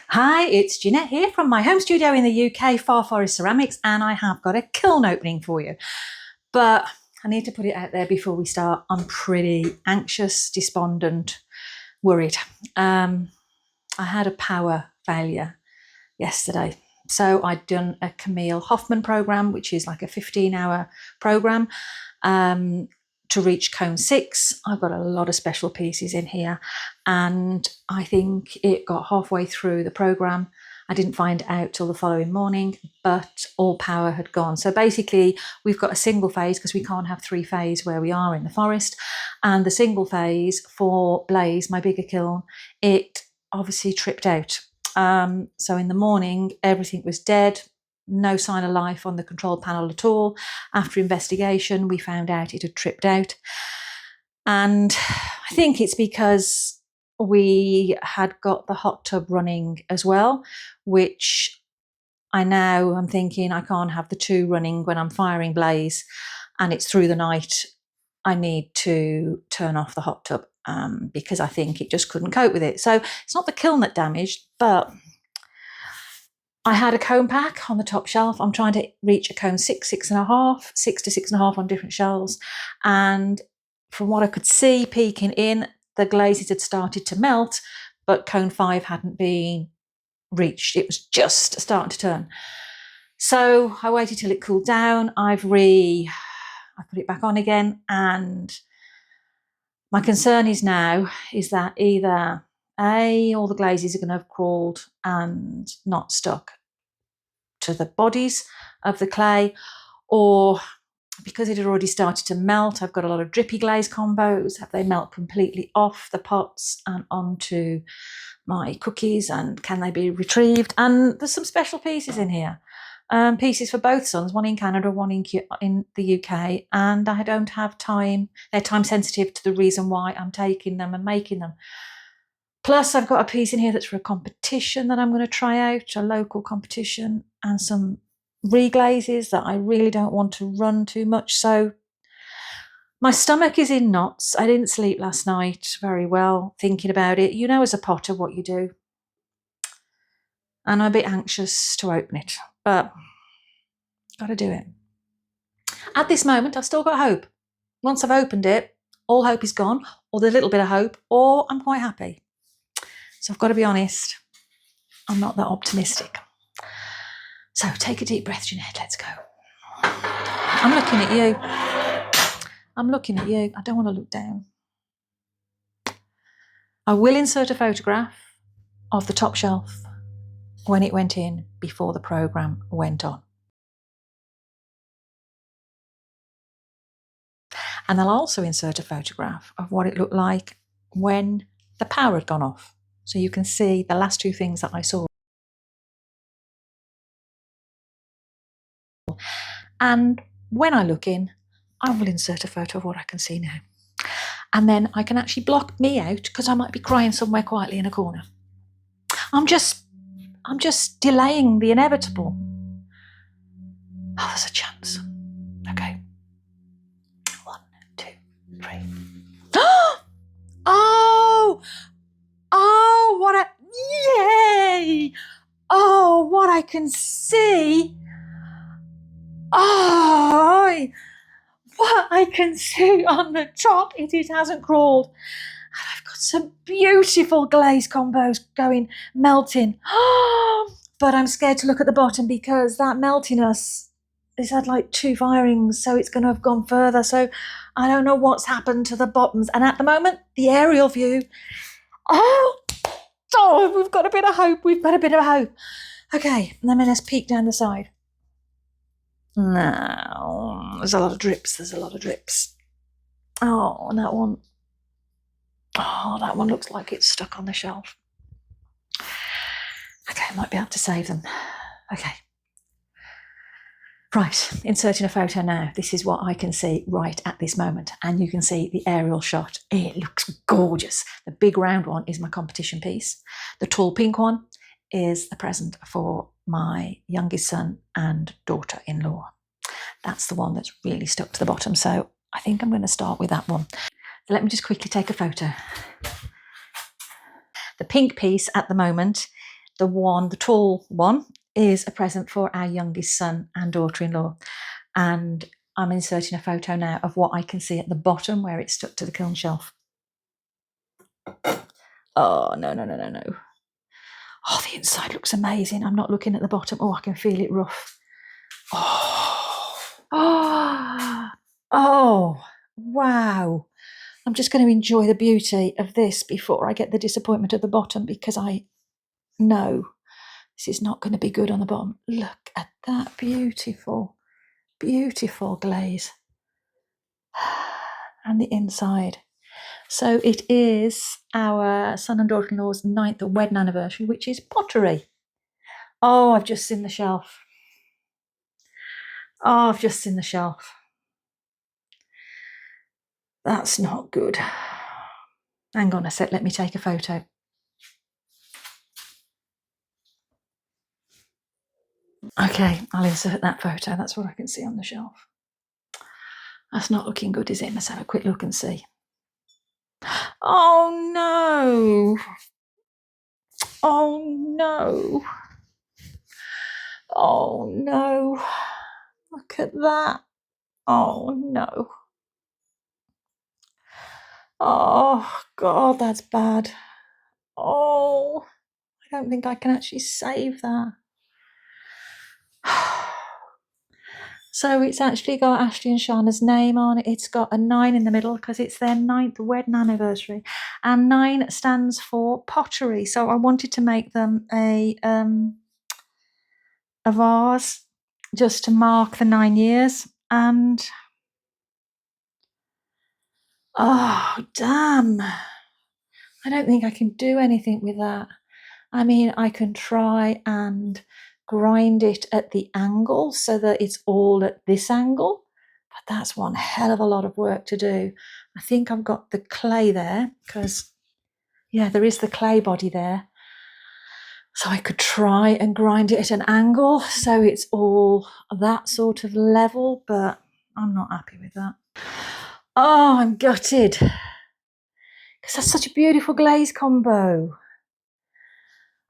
Hi, it's Jeanette here from my home studio in the UK, Far Forest Ceramics, and I have got a kiln opening for you. But I need to put it out there before we start. I'm pretty anxious, despondent, worried. I had a power failure yesterday. So I'd done a Camille Hoffman program, which is like a 15-hour program. To reach cone 6, I've got a lot of special pieces in here, and I think it got halfway through the program. I didn't find out till the following morning, but all power had gone. So basically we've got a single phase because we can't have 3-phase where we are in the forest, and the single phase for Blaze, my bigger kiln, it obviously tripped out. So in the morning everything was dead, no sign of life on the control panel at all. After investigation, we found out it had tripped out. And I think it's because we had got the hot tub running as well, which I'm thinking I can't have the two running when I'm firing Blaze and it's through the night. I need to turn off the hot tub because I think it just couldn't cope with it. So it's not the kiln that damaged, but I had a cone pack on the top shelf. I'm trying to reach a cone 6, 6.5, 6 to 6.5 on different shelves. And from what I could see peeking in, the glazes had started to melt, but cone 5 hadn't been reached. It was just starting to turn. So I waited till it cooled down. I put it back on again. And my concern is that either all the glazes are going to have crawled and not stuck to the bodies of the clay, or because it had already started to melt, I've got a lot of drippy glaze combos. Have they melt completely off the pots and onto my cookies, and can they be retrieved? And there's some special pieces in here. Pieces for both sons, one in Canada, one in the UK, and I don't have time. They're time sensitive to the reason why I'm taking them and making them. Plus, I've got a piece in here that's for a competition that I'm going to try out, a local competition, and some reglazes that I really don't want to run too much. So my stomach is in knots. I didn't sleep last night very well thinking about it. You know, as a potter, what you do. And I'm a bit anxious to open it, but got to do it. At this moment, I've still got hope. Once I've opened it, all hope is gone, or there's a little bit of hope, or I'm quite happy. So I've got to be honest, I'm not that optimistic. So take a deep breath, Jeanette, let's go. I'm looking at you. I'm looking at you. I don't want to look down. I will insert a photograph of the top shelf when it went in before the program went on. And I'll also insert a photograph of what it looked like when the power had gone off. So you can see the last two things that I saw. And when I look in, I will insert a photo of what I can see now. And then I can actually block me out because I might be crying somewhere quietly in a corner. I'm just delaying the inevitable. Oh, there's a chance. Okay. 1, 2, 3. Oh, what a, yay! Oh, what I can see. Oh, what I can see on the top, it hasn't crawled. And I've got some beautiful glaze combos going, melting. But I'm scared to look at the bottom because that meltiness has had like 2 firings, so it's going to have gone further. So I don't know what's happened to the bottoms. And at the moment, the aerial view, we've got a bit of hope. We've got a bit of hope. Okay, and then let's peek down the side. No, there's a lot of drips. There's a lot of drips. Oh, and that one. Oh, that one looks like it's stuck on the shelf. Okay, I might be able to save them. Okay. Right, inserting a photo now. This is what I can see right at this moment. And you can see the aerial shot. It looks gorgeous. The big round one is my competition piece. The tall pink one is a present for my youngest son and daughter-in-law. That's the one that's really stuck to the bottom. So I think I'm going to start with that one. So let me just quickly take a photo. The pink piece at the moment the tall one, is a present for our youngest son and daughter-in-law. And I'm inserting a photo now of what I can see at the bottom where it's stuck to the kiln shelf. Oh, no. Oh, the inside looks amazing. I'm not looking at the bottom. Oh, I can feel it rough. Oh, wow. I'm just going to enjoy the beauty of this before I get the disappointment at the bottom, because I know this is not going to be good on the bottom. Look at that beautiful, beautiful glaze. And the inside. So it is our son and daughter-in-law's 9th wedding anniversary, which is pottery. Oh, I've just seen the shelf. Oh, I've just seen the shelf. That's not good. Hang on a sec, let me take a photo. Okay, I'll insert that photo. That's what I can see on the shelf. That's not looking good, is it? Let's have a quick look and see. Oh no. Oh no. Oh no. Look at that. Oh no. Oh God, that's bad. Oh, I don't think I can actually save that. So it's actually got Ashley and Shauna's name on it. It's got a 9 in the middle because it's their 9th wedding anniversary. And 9 stands for pottery. So I wanted to make them a vase just to mark the 9 years. And oh, damn. I don't think I can do anything with that. I mean, I can try and grind it at the angle so that it's all at this angle, but that's one hell of a lot of work to do. I think I've got the clay there because, yeah, there is the clay body there. So I could try and grind it at an angle so it's all that sort of level, but I'm not happy with that. Oh, I'm gutted because that's such a beautiful glaze combo.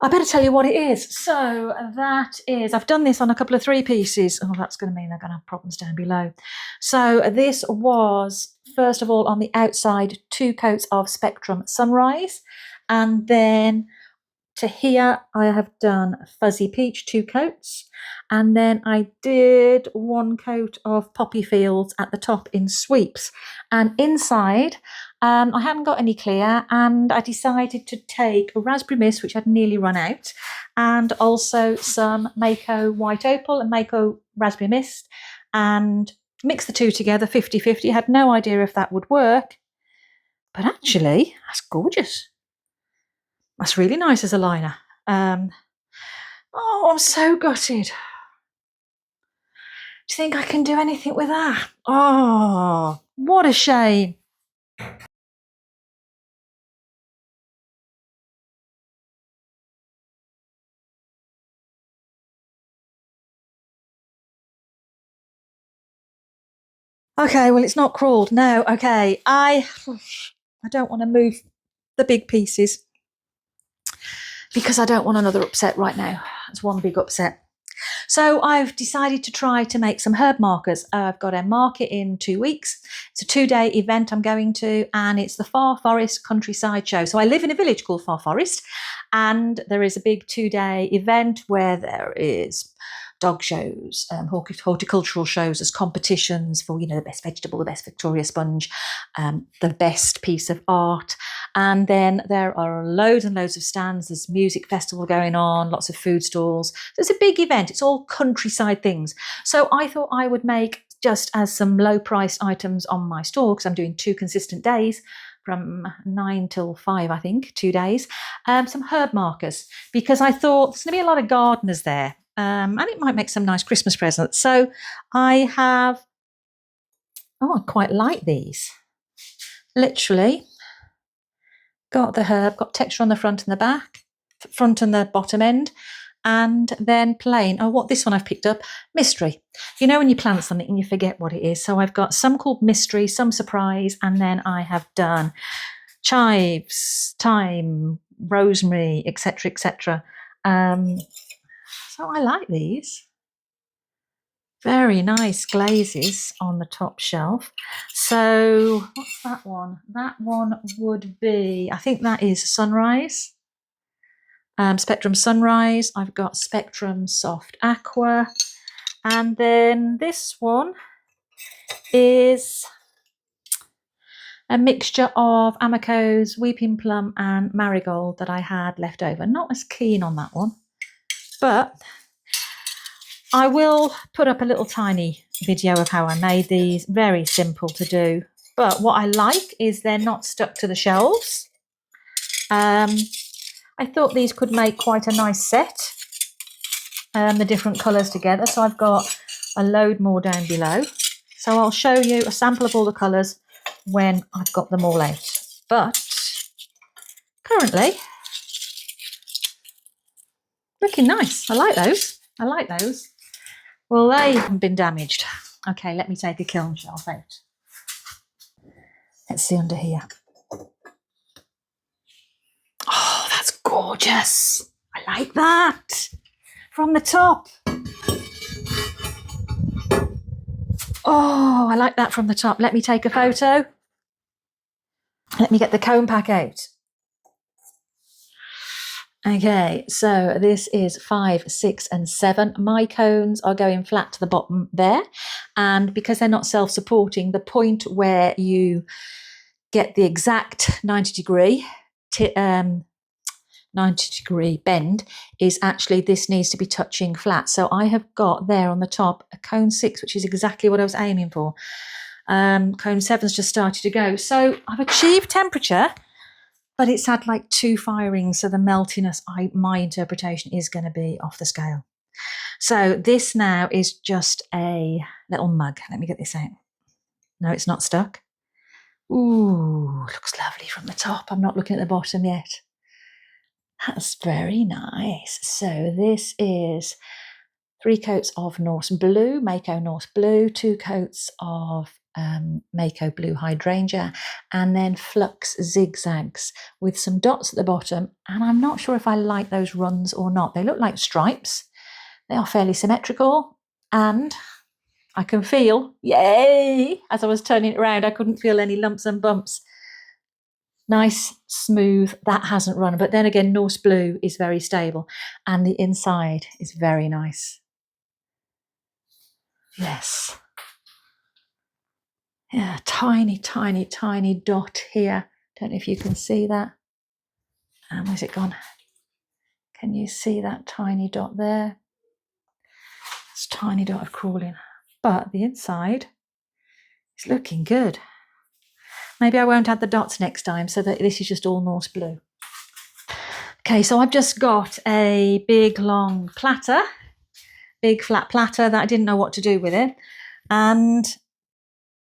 I better tell you what it is. So that is, I've done this on a couple of 3 pieces. Oh, that's going to mean they're going to have problems down below. So this was, first of all, on the outside, 2 coats of Spectrum Sunrise. And then to here, I have done Fuzzy Peach, 2 coats. And then I did 1 coat of Poppy Fields at the top in sweeps. And inside, I hadn't got any clear, and I decided to take a raspberry mist, which had nearly run out, and also some Mako White Opal and Mako Raspberry Mist, and mix the 2 together 50-50. Had no idea if that would work, but actually, that's gorgeous. That's really nice as a liner. Oh, I'm so gutted. Do you think I can do anything with that? Oh, what a shame. Okay, well, it's not crawled. No, okay. I don't want to move the big pieces because I don't want another upset right now. It's one big upset. So I've decided to try to make some herb markers. I've got a market in 2 weeks. It's a 2-day event I'm going to, and it's the Far Forest Countryside Show. So I live in a village called Far Forest, and there is a big 2-day event where there is dog shows, horticultural shows, as competitions for, you know, the best vegetable, the best Victoria sponge, the best piece of art. And then there are loads and loads of stands. There's music festival going on, lots of food stalls. So it's a big event. It's all countryside things. So I thought I would make, just as some low-priced items on my store, because I'm doing 2 consistent days, from 9 till 5, I think, 2 days, some herb markers, because I thought there's going to be a lot of gardeners there. And it might make some nice Christmas presents. So I have, I quite like these. Literally got the herb, got texture on the front and the back, front and the bottom end, and then plain. Oh, what this one I've picked up, mystery. You know when you plant something and you forget what it is. So I've got some called mystery, some surprise, and then I have done chives, thyme, rosemary, etc., etc. So I like these. Very nice glazes on the top shelf. So what's that one? That one would be, I think that is Sunrise. Spectrum Sunrise. I've got Spectrum Soft Aqua. And then this one is a mixture of Amico's Weeping Plum and Marigold that I had left over. Not as keen on that one, but I will put up a little tiny video of how I made these. Very simple to do. But what I like is they're not stuck to the shelves. I thought these could make quite a nice set. The different colours together. So I've got a load more down below. So I'll show you a sample of all the colours when I've got them all out. But currently, looking nice. I like those. I like those. Well, they haven't been damaged. Okay, let me take a kiln shelf out. Let's see under here. Oh, that's gorgeous. I like that. From the top. Oh, I like that from the top. Let me take a photo. Let me get the cone pack out. Okay, so this is 5, 6 and 7. My cones are going flat to the bottom there. And because they're not self-supporting, the point where you get the exact 90 degree bend is actually, this needs to be touching flat. So I have got there on the top a cone 6, which is exactly what I was aiming for. Cone 7's just started to go. So I've achieved temperature, but it's had like 2 firings. So the meltiness, my interpretation is going to be off the scale. So this now is just a little mug. Let me get this out. No, it's not stuck. Ooh, looks lovely from the top. I'm not looking at the bottom yet. That's very nice. So this is 3 coats of Norse Blue, Mako Norse Blue, 2 coats of Mako Blue Hydrangea, and then Flux Zigzags with some dots at the bottom. And I'm not sure if I like those runs or not. They look like stripes. They are fairly symmetrical, and I can feel, yay, as I was turning it around, I couldn't feel any lumps and bumps. Nice, smooth, that hasn't run. But then again, Norse Blue is very stable, and the inside is very nice. Yes. Yeah, tiny, tiny, tiny dot here. Don't know if you can see that. Where's it gone? Can you see that tiny dot there? It's a tiny dot of crawling. But the inside is looking good. Maybe I won't add the dots next time, so that this is just all Norse Blue. Okay, so I've just got a big long platter, big flat platter that I didn't know what to do with it. And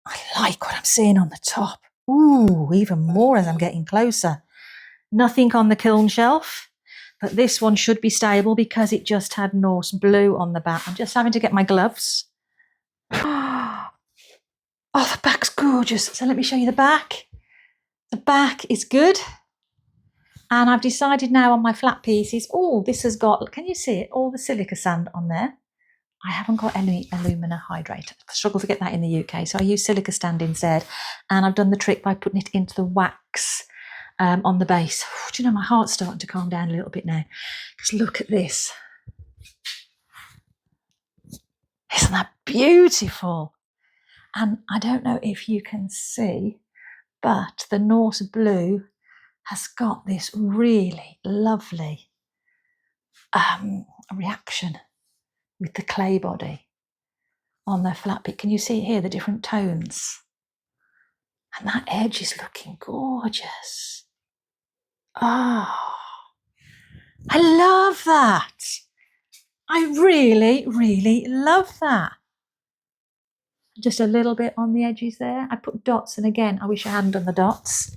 I like what I'm seeing on the top. Ooh, even more as I'm getting closer. Nothing on the kiln shelf, but this one should be stable because it just had Norse Blue on the back. I'm just having to get my gloves. Oh, the back's gorgeous. So let me show you the back. The back is good. And I've decided now on my flat pieces, oh, this has got, can you see it? All the silica sand on there. I haven't got any alumina hydrate. I struggle to get that in the UK. So I use silica sand instead. And I've done the trick by putting it into the wax on the base. Do you know, my heart's starting to calm down a little bit now. Just look at this. Isn't that beautiful? And I don't know if you can see, but the Norse Blue has got this really lovely reaction with the clay body on the flat bit. Can you see here the different tones? And that edge is looking gorgeous. Oh, I love that. I really, really love that. Just a little bit on the edges there. I put dots, and again, I wish I hadn't done the dots.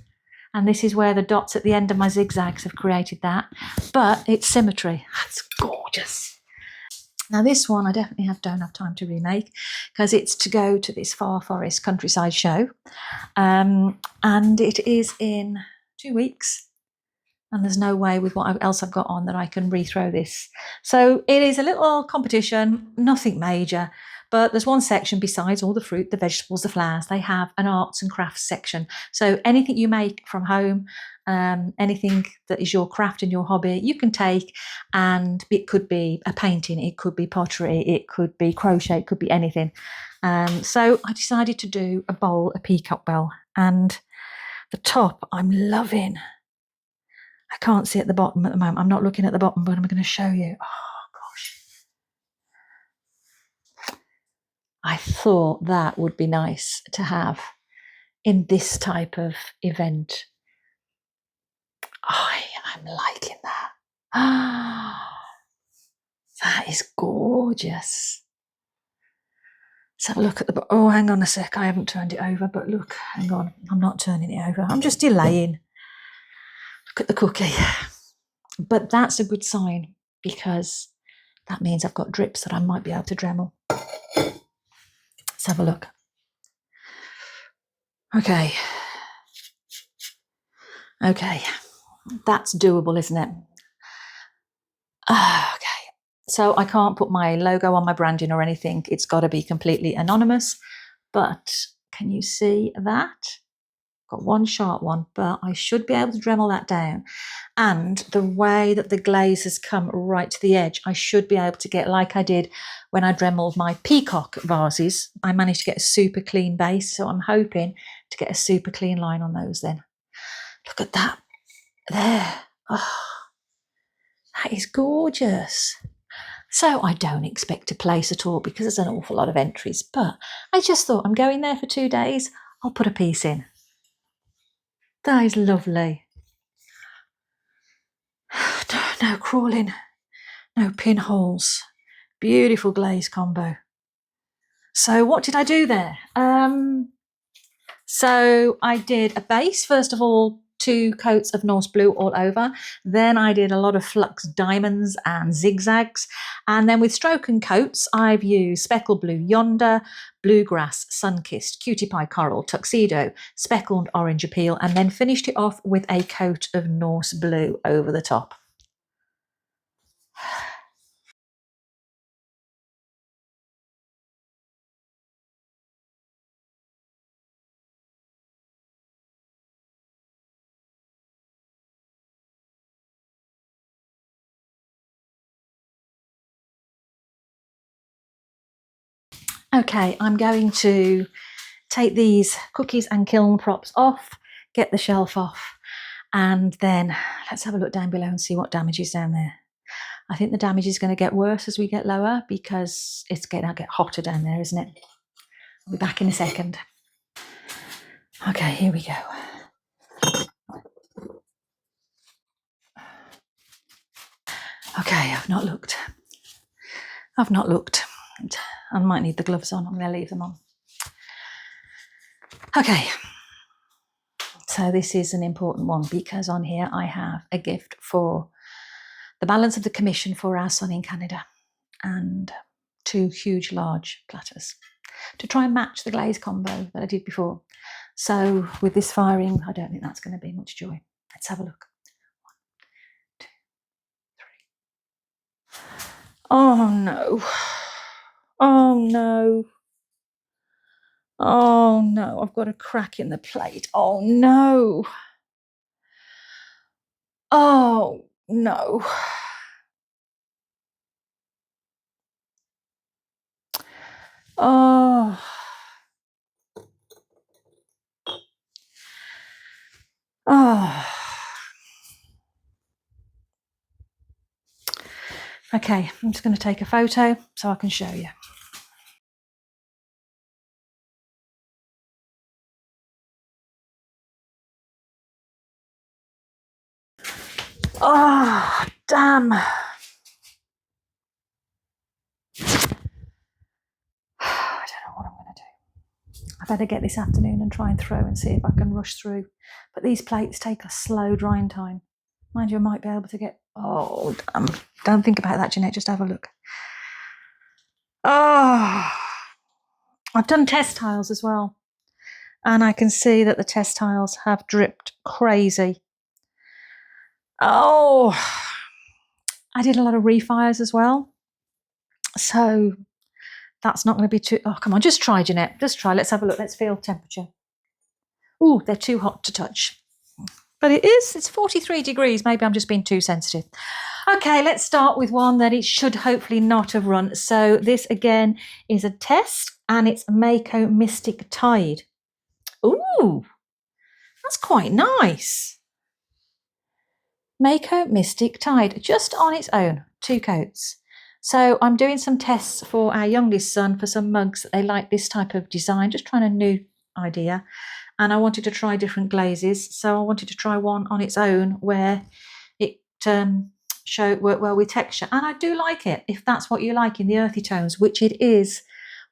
And this is where the dots at the end of my zigzags have created that. But it's symmetry. That's gorgeous. Now this one I definitely don't have time to remake because it's to go to this Far Forest countryside show. And it is in 2 weeks. and there's no way with what else I've got on that I can rethrow this. So it is a little competition, nothing major, but there's one section besides all the fruit, the vegetables, the flowers, they have an arts and crafts section. So anything you make from home, anything that is your craft and your hobby, you can take, and it could be a painting, it could be pottery, it could be crochet, it could be anything. So I decided to do a bowl, a peacock bell, and the top I'm loving. I can't see at the bottom at the moment. I'm not looking at the bottom, but I'm going to show you. Oh, gosh. I thought that would be nice to have in this type of event. I'm liking that. That is gorgeous. Let's have a look at the bottom. Oh, hang on a sec. I haven't turned it over, but look, hang on. I'm not turning it over. I'm just delaying. Look at the cookie. But that's a good sign, because that means I've got drips that I might be able to Dremel. Let's have a look. Okay. Okay. That's doable, isn't it? Okay. So I can't put my logo on my branding or anything. It's got to be completely anonymous. But can you see that? Got one sharp one, but I should be able to Dremel that down. And the way that the glaze has come right to the edge, I should be able to get, like I did when I Dremeled my peacock vases, I managed to get a super clean base. So I'm hoping to get a super clean line on those then. Look at that. There. Oh, that is gorgeous. So I don't expect to place at all because there's an awful lot of entries, but I just thought I'm going there for 2 days. I'll put a piece in. That is lovely. No crawling, no pinholes. Beautiful glaze combo. So what did I do there? So I did a base, first of all, 2 coats of Norse blue all over. Then I did a lot of flux diamonds and zigzags. And then with stroke and coats, I've used speckled blue yonder, bluegrass, sunkissed, cutie pie coral, tuxedo, speckled orange appeal, and then finished it off with a coat of Norse blue over the top. Okay, I'm going to take these cookies and kiln props off, get the shelf off, and then let's have a look down below and see what damage is down there. I think the damage is going to get worse as we get lower because it's going to get hotter down there, isn't it? I'll be back in a second. Okay, here we go. Okay, I've not looked. I might need the gloves on. I'm going to leave them on. Okay. So this is an important one because on here I have a gift for the balance of the commission for our son in Canada and 2 huge large platters to try and match the glaze combo that I did before. So with this firing, I don't think that's going to be much joy. Let's have a look. 1, 2, 3. Oh no. Oh no. Oh no, I've got a crack in the plate. Oh no. Oh no. Oh. Oh. Okay, I'm just going to take a photo so I can show you. Oh, damn. I don't know what I'm going to do. I better get this afternoon and try and throw and see if I can rush through. But these plates take a slow drying time. Mind you, I might be able to get... Oh, damn. Don't think about that, Jeanette. Just have a look. Oh, I've done test tiles as well. And I can see that the test tiles have dripped crazy. Oh, I did a lot of refires as well. So that's not going to be too... Oh, come on, just try, Jeanette. Just try. Let's have a look. Let's feel temperature. Oh, they're too hot to touch. But it's 43 degrees. Maybe I'm just being too sensitive. Okay, let's start with one that it should hopefully not have run. So this, again, is a test, and it's Mako Mystic Tide. Ooh, that's quite nice. Mako Mystic Tide, just on its own, 2 coats. So I'm doing some tests for our youngest son for some mugs. They like this type of design, just trying a new idea. And I wanted to try different glazes. So I wanted to try one on its own where it worked well with texture. And I do like it, if that's what you like in the earthy tones, which it is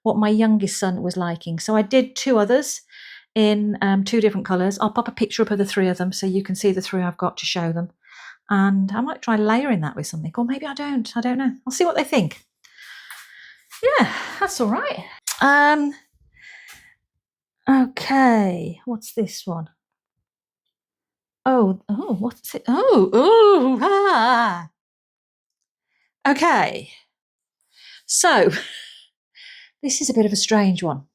what my youngest son was liking. So I did 2 others in 2 different colours. I'll pop a picture up of the 3 of them so you can see the 3 I've got to show them. And I might try layering that with something, or maybe I don't know. I'll see what they think. Yeah, that's all right. Okay, what's this one? Oh, what's it? Okay. So, this is a bit of a strange one.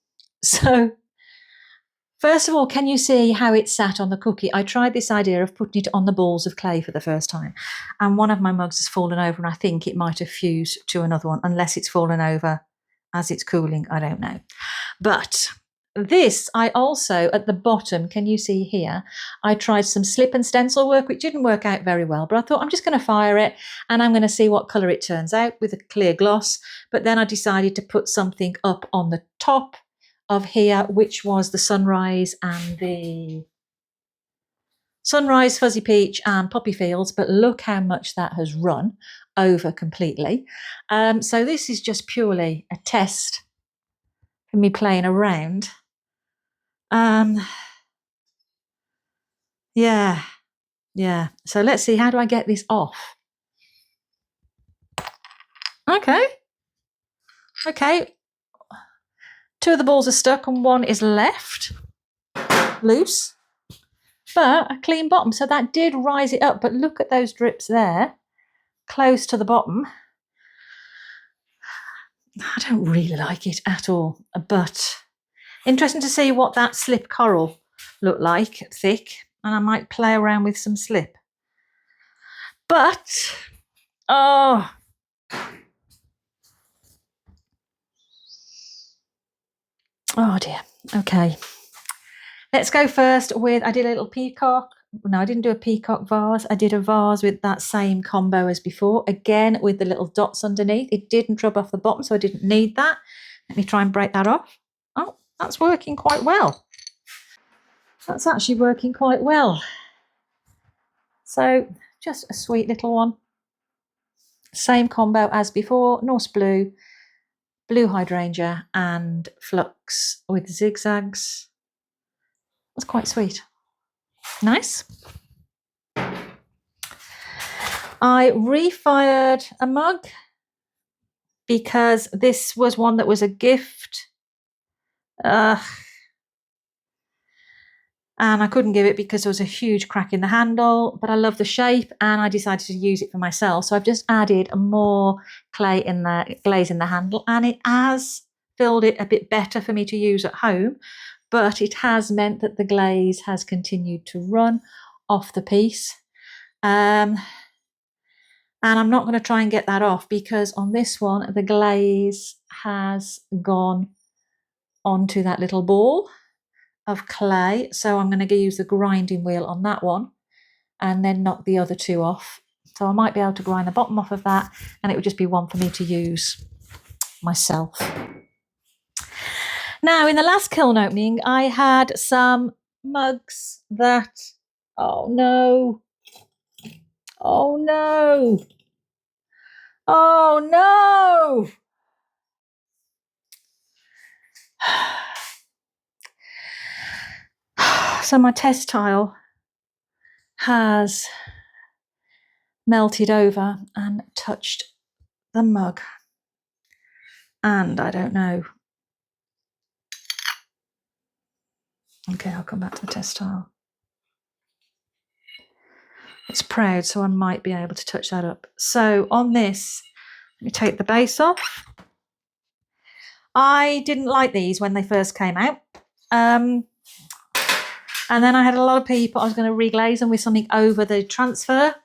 So, first of all, can you see how it sat on the cookie? I tried this idea of putting it on the balls of clay for the first time, and one of my mugs has fallen over, and I think it might have fused to another one, unless it's fallen over as it's cooling. I don't know. But this, I also, at the bottom, can you see here, I tried some slip and stencil work, which didn't work out very well, but I thought I'm just going to fire it and I'm going to see what colour it turns out with a clear gloss. But then I decided to put something up on the top of here, which was the sunrise and the sunrise, fuzzy peach and poppy fields. But look how much that has run over completely. So this is just purely a test for me playing around. Yeah. So let's see, how do I get this off? Okay. 2 of the balls are stuck and 1 is left loose, but a clean bottom. So that did rise it up, but look at those drips there, close to the bottom. I don't really like it at all, but interesting to see what that slip coral looked like, thick, and I might play around with some slip. But, oh dear. Okay. Let's go first with, I did a little peacock. No, I didn't do a peacock vase. I did a vase with that same combo as before, again with the little dots underneath. It didn't rub off the bottom, so I didn't need that. Let me try and break that off. Oh, that's working quite well. That's actually working quite well. So just a sweet little one. Same combo as before, Norse blue, blue hydrangea and flux with zigzags. That's quite sweet. Nice. I refired a mug because this was one that was a gift. And I couldn't give it because there was a huge crack in the handle, but I love the shape and I decided to use it for myself. So I've just added more glaze in the handle, and it has filled it a bit better for me to use at home, but it has meant that the glaze has continued to run off the piece. And I'm not going to try and get that off because on this one, the glaze has gone onto that little ball of clay. So I'm going to use the grinding wheel on that one and then knock the other 2 off. So I might be able to grind the bottom off of that, and it would just be one for me to use myself. Now, in the last kiln opening, I had some mugs that, oh no. So my test tile has melted over and touched the mug, and I don't know. Okay, I'll come back to the test tile. It's proud, so I might be able to touch that up. So on this, let me take the base off. I didn't like these when they first came out. And then I had a lot of people, I was going to reglaze them with something over the transfer.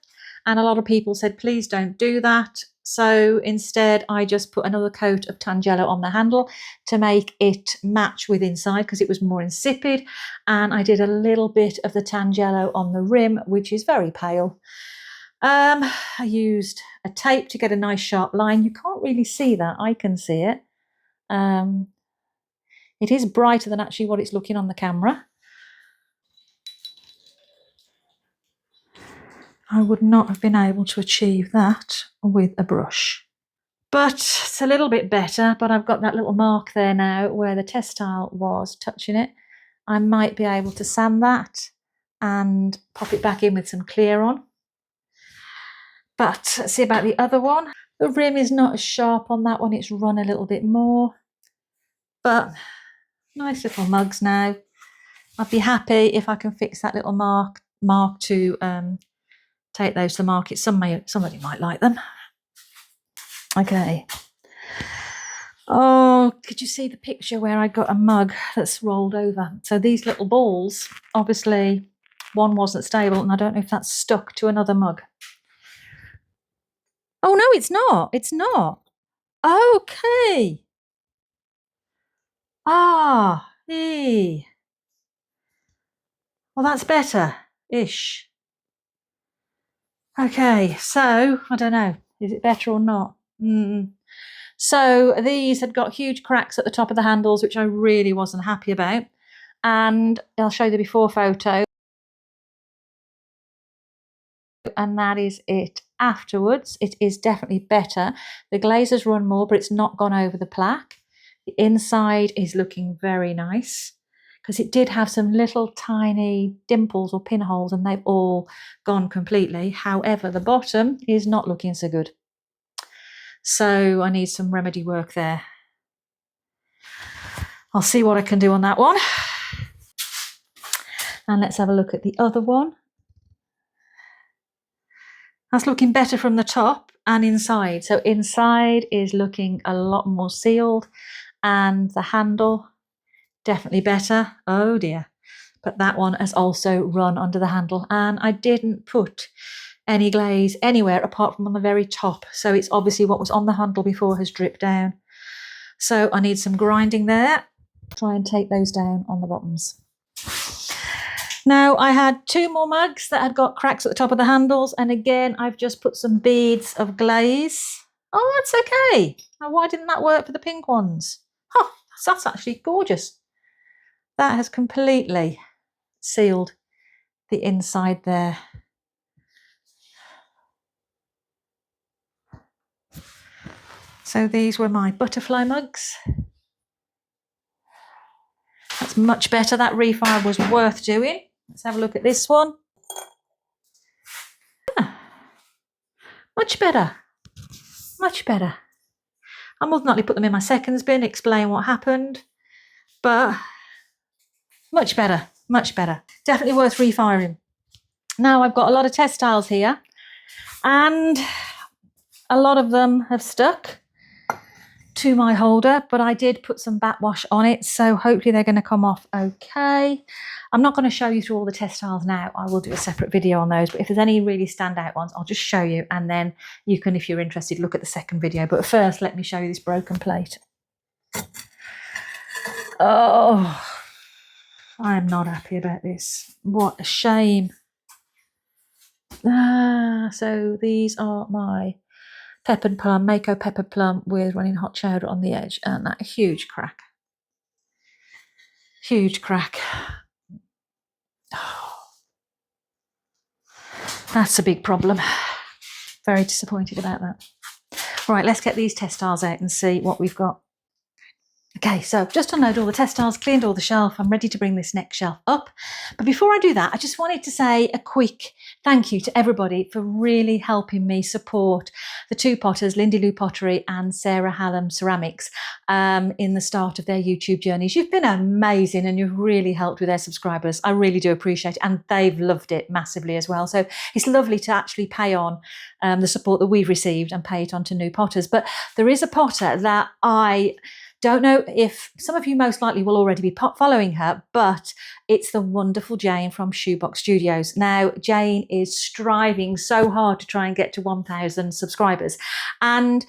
And a lot of people said, please don't do that. So instead, I just put another coat of Tangelo on the handle to make it match with inside because it was more insipid. And I did a little bit of the Tangelo on the rim, which is very pale. I used a tape to get a nice sharp line. You can't really see that. I can see it. It is brighter than actually what it's looking on the camera. I would not have been able to achieve that with a brush. But it's a little bit better, but I've got that little mark there now where the textile was touching it. I might be able to sand that and pop it back in with some clear on. But let's see about the other one. The rim is not as sharp on that one. It's run a little bit more. But nice little mugs now. I'd be happy if I can fix that little mark to take those to the market. Somebody might like them. Okay. Oh, could you see the picture where I got a mug that's rolled over? So these little balls, obviously one wasn't stable, and I don't know if that's stuck to another mug. Oh, no, it's not. It's not. Okay. Ah, hey. Well, that's better-ish. Okay, so I don't know. Is it better or not? So these had got huge cracks at the top of the handles, which I really wasn't happy about. And I'll show you the before photo. And that is it afterwards. It is definitely better. The glaze has run more, but it's not gone over the plaque. The inside is looking very nice because it did have some little tiny dimples or pinholes and they've all gone completely. However, the bottom is not looking so good. So I need some remedy work there. I'll see what I can do on that one. And let's have a look at the other one. That's looking better from the top and inside. So inside is looking a lot more sealed and the handle definitely better. Oh dear. But that one has also run under the handle and I didn't put any glaze anywhere apart from on the very top. So it's obviously what was on the handle before has dripped down. So I need some grinding there. Try and take those down on the bottoms. Now I had two more mugs that had got cracks at the top of the handles. And again, I've just put some beads of glaze. Oh, that's okay. Now, why didn't that work for the pink ones? Oh, that's actually gorgeous. That has completely sealed the inside there. So these were my butterfly mugs. That's much better. That refire was worth doing. Let's have a look at this one. Ah, much better. Much better. I'll more than likely put them in my seconds bin, explain what happened. But much better. Much better. Definitely worth refiring. Now I've got a lot of textiles here. And a lot of them have stuck to my holder, but I did put some backwash on it, so hopefully they're going to come off okay. I'm not going to show you through all the textiles now. I will do a separate video on those, but if there's any really standout ones, I'll just show you, and then you can, if you're interested, look at the second video. But first, let me show you this broken plate. Oh, I am not happy about this. What a shame. So these are my peppered plum, Mako peppered plum with running hot chowder on the edge, and that huge crack. Huge crack. Oh, that's a big problem. Very disappointed about that. Right, let's get these textiles out and see what we've got. Okay, so I've just unloaded all the textiles, cleaned all the shelf. I'm ready to bring this next shelf up. But before I do that, I just wanted to say a quick thank you to everybody for really helping me support the two potters, Lindy Lou Pottery and Sarah Hallam Ceramics, in the start of their YouTube journeys. You've been amazing and you've really helped with their subscribers. I really do appreciate it. And they've loved it massively as well. So it's lovely to actually pay on the support that we've received and pay it on to new potters. But there is a potter that I don't know if some of you most likely will already be following her, but it's the wonderful Jane from Shoebox Studios. Now, Jane is striving so hard to try and get to 1,000 subscribers, and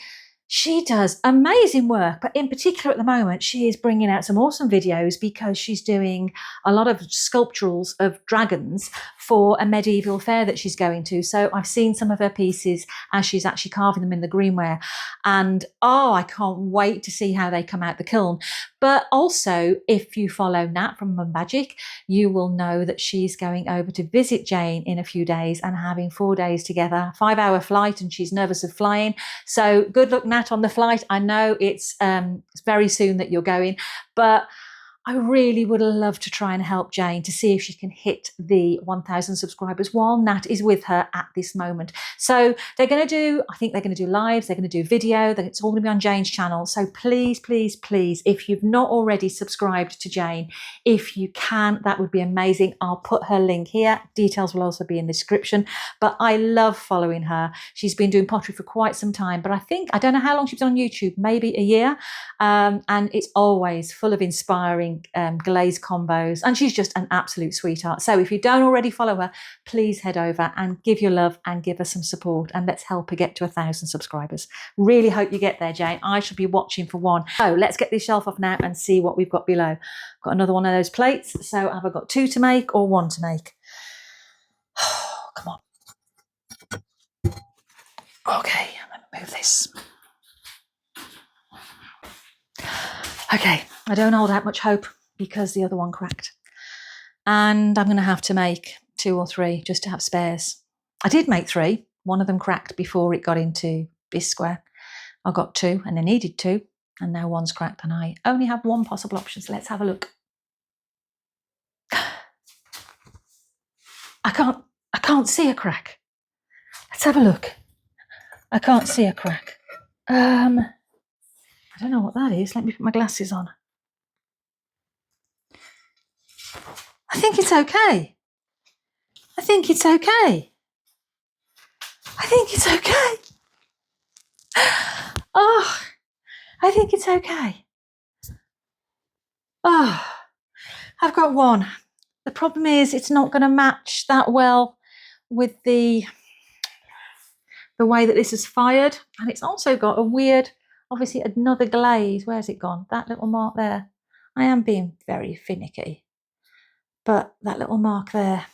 she does amazing work, but in particular at the moment, she is bringing out some awesome videos because she's doing a lot of sculpturals of dragons for a medieval fair that she's going to. So I've seen some of her pieces as she's actually carving them in the greenware. And oh, I can't wait to see how they come out the kiln. But also, if you follow Nat from Mum Magic, you will know that she's going over to visit Jane in a few days and having 4 days together, 5-hour flight, and she's nervous of flying. So good luck, Nat, on the flight. I know it's very soon that you're going, but I really would love to try and help Jane to see if she can hit the 1,000 subscribers while Nat is with her at this moment. So they're going to do, I think they're going to do lives, they're going to do video, it's all going to be on Jane's channel. So please, please, please, if you've not already subscribed to Jane, if you can, that would be amazing. I'll put her link here. Details will also be in the description. But I love following her. She's been doing pottery for quite some time, but I don't know how long she's been on YouTube, maybe a year. And it's always full of inspiring glaze combos, and she's just an absolute sweetheart. So if you don't already follow her, please head over and give your love and give her some support, and let's help her get to 1,000 subscribers. Really hope you get there, Jane. I shall be watching for one. So let's get this shelf off now and see what we've got below. Got another one of those plates. So have I got 2 to make or 1 to make? Oh, come on. Okay, I'm going to move this. Okay, I don't hold out much hope because the other one cracked. And I'm going to have to make 2 or 3 just to have spares. I did make 3. One of them cracked before it got into this square. I got 2 and I needed 2, and now 1's cracked and I only have 1 possible option. So let's have a look. I can't see a crack. Let's have a look. I can't see a crack. I don't know what that is. Let me put my glasses on. I think it's okay. I think it's okay. I think it's okay. Oh, I think it's okay. Oh, I've got 1. The problem is it's not going to match that well with the way that this is fired. And it's also got a weird, obviously another glaze. Where's it gone? That little mark there. I am being very finicky, but that little mark there.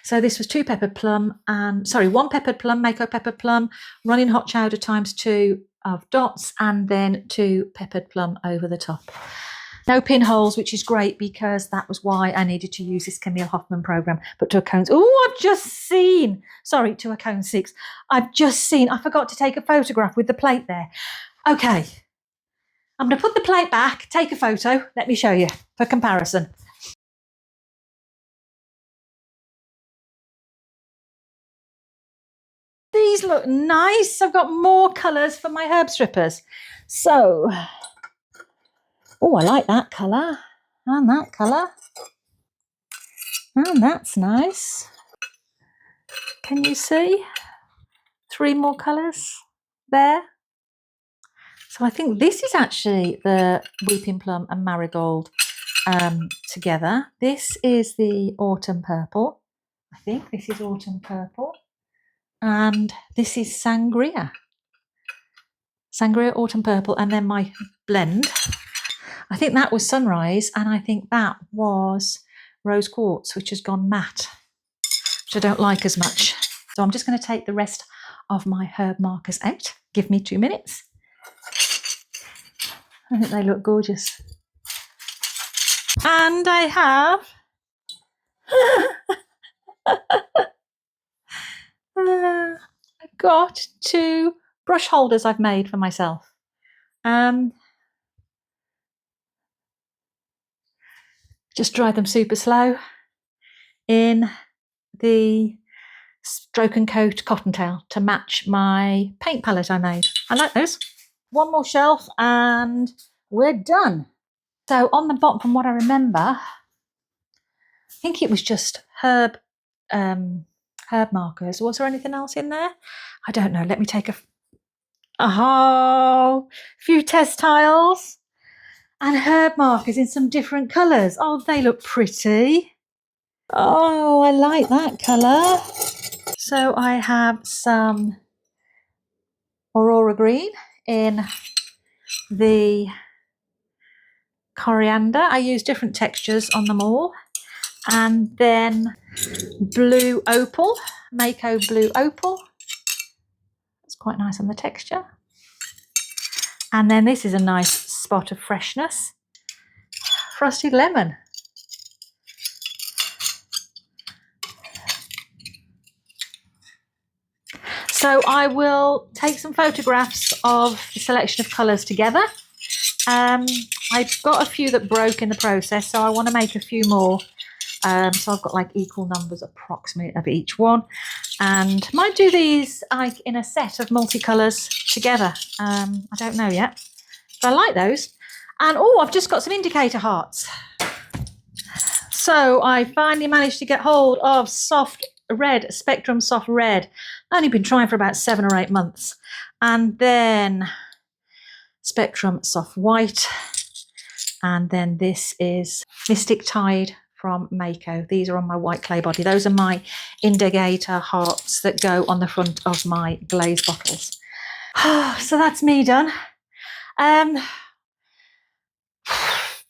So this was 2 peppered plum and, 1 peppered plum, Mako peppered plum, running hot chowder times 2 of dots, and then 2 peppered plum over the top. No pinholes, which is great because that was why I needed to use this Camille Hoffman program. But to a cone, I've just seen, to a cone 6. I've just seen, I forgot to take a photograph with the plate there. Okay, I'm going to put the plate back, take a photo. Let me show you for comparison. These look nice. I've got more colours for my herb strippers. So, I like that colour and that colour. And that's nice. Can you see? 3 more colours there. So I think this is actually the Weeping Plum and Marigold together. This is the Autumn Purple. I think this is Autumn Purple. And this is Sangria. Sangria, Autumn Purple, and then my blend. I think that was Sunrise, and I think that was Rose Quartz, which has gone matte, which I don't like as much. So I'm just going to take the rest of my herb markers out. Give me 2 minutes. I think they look gorgeous. And I have I've got 2 brush holders I've made for myself. Just dry them super slow in the Stroke and Coat Cottontail to match my paint palette I made. I like those. One more shelf and we're done. So on the bottom, from what I remember, I think it was just herb markers. Was there anything else in there? I don't know. Let me take a few test tiles and herb markers in some different colours. Oh, they look pretty. Oh, I like that colour. So I have some Aurora Green in the coriander. I use different textures on them all. And then Blue Opal, Mako Blue Opal. It's quite nice on the texture. And then this is a nice spot of freshness. Frosted Lemon. So I will take some photographs of the selection of colours together. I've got a few that broke in the process, so I want to make a few more. So I've got like equal numbers approximately of each one, and might do these like in a set of multicolours together. I don't know yet, but I like those. And oh, I've just got some indicator hearts. So I finally managed to get hold of soft red, Spectrum Soft Red. I've only been trying for about 7 or 8 months. And then Spectrum Soft White. And then this is Mystic Tide from Mako. These are on my white clay body. Those are my indicator hearts that go on the front of my glaze bottles. So that's me done. A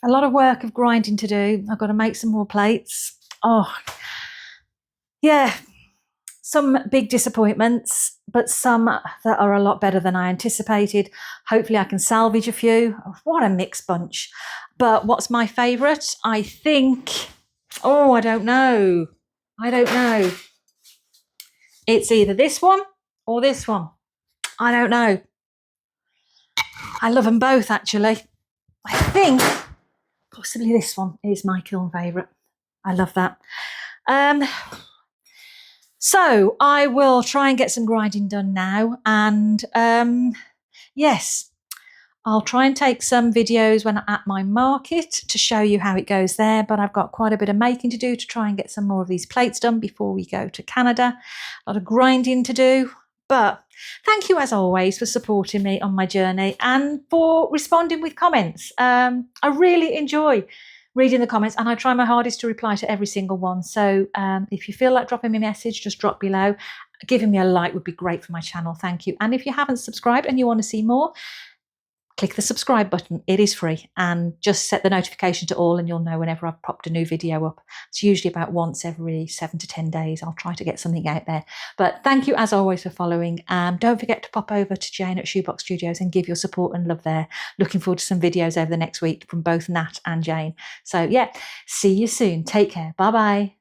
lot of work of grinding to do. I've got to make some more plates. Oh, yeah. Some big disappointments, but some that are a lot better than I anticipated. Hopefully I can salvage a few. What a mixed bunch. But what's my favourite? I think, I don't know. It's either this one or this one. I don't know. I love them both, actually. I think possibly this one is my Kiln favourite. I love that. So I will try and get some grinding done now. And yes, I'll try and take some videos when I'm at my market to show you how it goes there. But I've got quite a bit of making to do to try and get some more of these plates done before we go to Canada. A lot of grinding to do. But thank you, as always, for supporting me on my journey and for responding with comments. I really enjoy reading the comments, and I try my hardest to reply to every single one. So if you feel like dropping me a message, just drop below. Giving me a like would be great for my channel. Thank you. And if you haven't subscribed and you want to see more, click the subscribe button. It is free, and just set the notification to all and you'll know whenever I've popped a new video up. It's usually about once every 7 to 10 days. I'll try to get something out there. But thank you as always for following. Don't forget to pop over to Jane at Shoebox Studios and give your support and love there. Looking forward to some videos over the next week from both Nat and Jane. So yeah, see you soon. Take care. Bye bye.